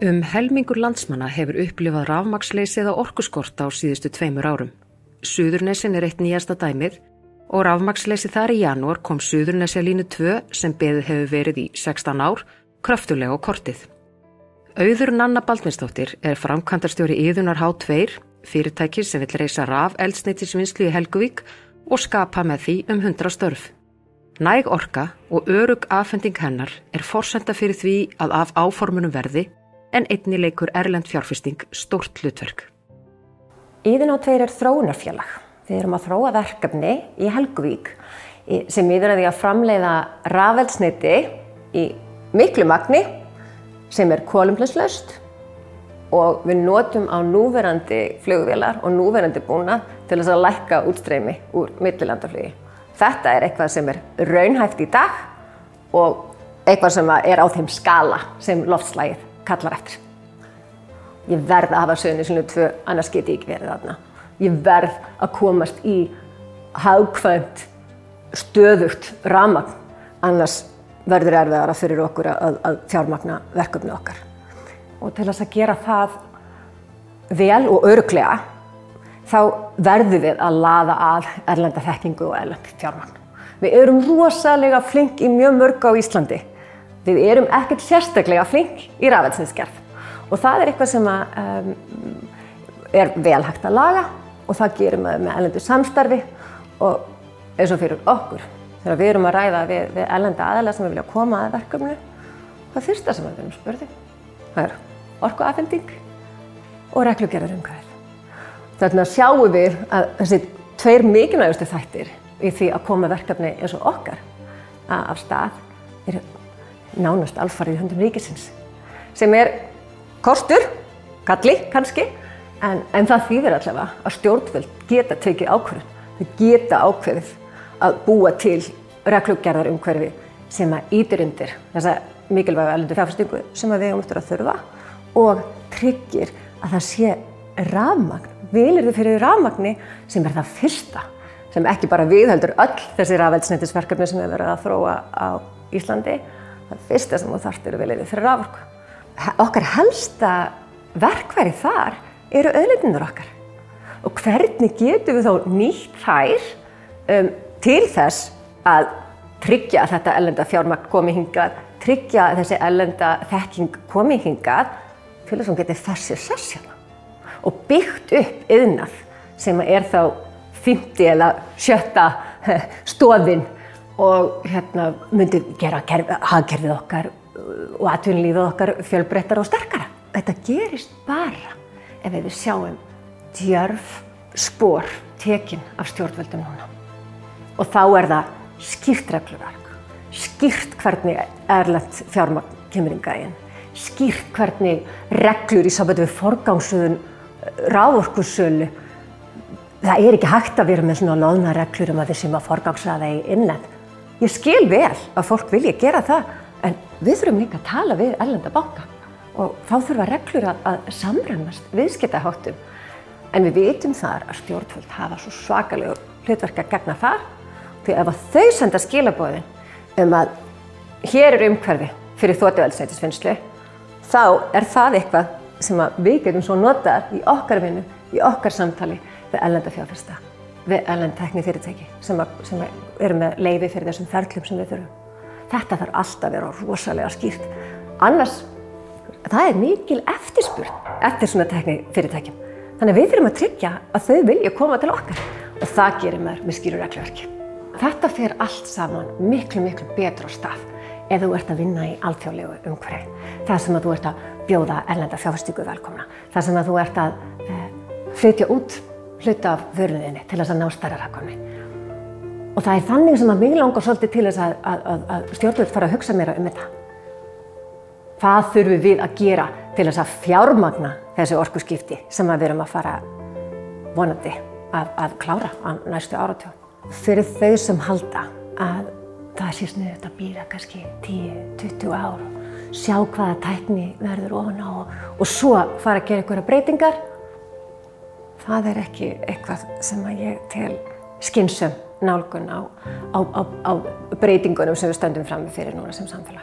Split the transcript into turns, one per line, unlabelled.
Helmingur landsmanna hefur upplifað rafmagnsleysi eða orkuskort á síðustu 2 árum. Suðurnesin eitt nýjasta dæmið og rafmagnsleysi þar í janúar kom Suðurnesjalínu 2 sem beðið hefur verið í 16 ár kröftulega á kortið. Auður Nanna Baldvinsdóttir framkvæmdastjóri Iðunnar H2, fyrirtækis sem vill reisa rafeldsneytisvinnslu í Helguvík og skapa með því 100 störf. Næg orka og örugg afhending hennar forsenda fyrir því að af áformunum verði en einnig leikur erlend fjárfesting stórt hlutverk.
Iðunn H2 þróunarfélag. Við erum að þróa verkefni í Helguvík sem miðar að því að framleiða rafeldsneyti í miklu magni sem kolefnislaust og við notum á núverandi flugvélar og núverandi búnað til þess að lækka útstreymi úr millilandaflugi. Þetta eitthvað sem raunhæft í dag og eitthvað sem á þeim skala sem loftslagið kallar eftir. Ég verð að hafa Suðurnesjalínu 2, annars get ég ekki verið þarna. Ég verð að komast í hagkvæmt, stöðugt rafmagn, annars verður erfiðara fyrir okkur að fjármagna verkefni okkar. Og til þess að gera það vel og örugglega, þá verðum við að laða að erlenda þekkingu og erlend fjármagn. Við erum rosalega flink í mjög mörgu á Íslandi. Við erum ekkert sérstaklega flink í rafeldsneytisgerð og það eitthvað sem vel hægt að laga og það gerum við með erlendu samstarfi og eins og fyrir okkur. Þegar við erum að ræða við erlenda aðila sem vilja koma að verkefninu, það fyrsta sem við erum spurði, það orkuafhending og reglugerðarumhverfið. Þarna sjáum við að þessi 2 mikilvægustu þættir í því að koma verkefni eins og okkar af stað nánast alfarið í höndum ríkisins, sem kostur, galli kannski, en það þýðir allavega að stjórnvöld geta tekið ákvörðun. Þau geta ákveðið að búa til reglugerðarumhverfi sem ýtir undir þessa mikilvægu erlendu fjárfestingu sem við eigum eftir að þurfa og tryggir að það sé rafmagn, vilyrði fyrir rafmagni sem það fyrsta, sem ekki bara viðheldur öll þessi rafeldsneytisverkefni sem við verðum að þróa á Íslandi. Það fyrsta sem þú þarft vilyrði fyrir raforku. Okkar helsta verkfæri þar auðlindirnar okkar. Og hvernig getum við þá nýtt þær til þess að tryggja að þetta erlenda fjármagn komi hingað, tryggja að þessi erlenda þekking komi hingað til þess að hún geti festið sess hérna og byggt upp iðnað sem þá 5. eða 6. stoðin og myndi gera hagkerfið okkar og atvinnulífið okkar fjölbreyttara og sterkara. Þetta gerist bara ef við sjáum djörf spor tekin af stjórnvöldum núna. Og þá það skýrt regluverk, skýrt hvernig erlent fjármagn kemur hingað inn, skýrt hvernig reglur í sambandi við forgangsröðun raforkusölu. Það ekki hægt að vera með svona loðnar reglur að við séum að forgangsraða í innlend. Ég skil vel að fólk vilja gera það, en við þurfum líka að tala við erlenda banka og þá þurfa reglur að samræmast viðskiptaháttum. En við vitum þar að stjórnvöld hafa svo svakalega hlutverk að gegna þar, því ef þau senda skilaboðin að hér umhverfi fyrir þotueldsneytisvinnslu, þá það eitthvað sem við getum svo notað í okkar vinnu, í okkar samtali við erlenda fjárfesta, við erlend tæknifyrirtæki sem með leyfi fyrir þessum ferlum sem við þurfum. Þetta þarf alltaf að vera rosalega skýrt. Annars, það mikil eftirspurn eftir svona tæknifyrirtækjum. Þannig að við þurfum að tryggja að þau vilja koma til okkar og það gerir maður með skýru regluverki. Þetta fer allt saman miklu betur á stað ef þú að vinna í alþjóðlegu umhverfi. Það sem að þú að bjóða erlenda fjárfestingu velkomna. Það sem að þú að flytja út hluta af vöruðinni til þess að ná stærra hagkvæmni. Og það þannig sem að mig langar svolítið til þess að stjórnvöld fara að hugsa meira þetta. Hvað þurfum við að gera til þess að fjármagna þessi orkuskipti sem við erum að fara vonandi að klára á næstu áratugum. Fyrir þau sem halda að það sé sniðugt að bíða kannski 10-20 ár, sjá hvaða tækni verður ofan á og svo fara að gera einhverjar breytingar, það ekki eitthvað sem að ég tel skynnsöm nálgun á breytingunum sem við stöndum frammi fyrir núna sem samfélag.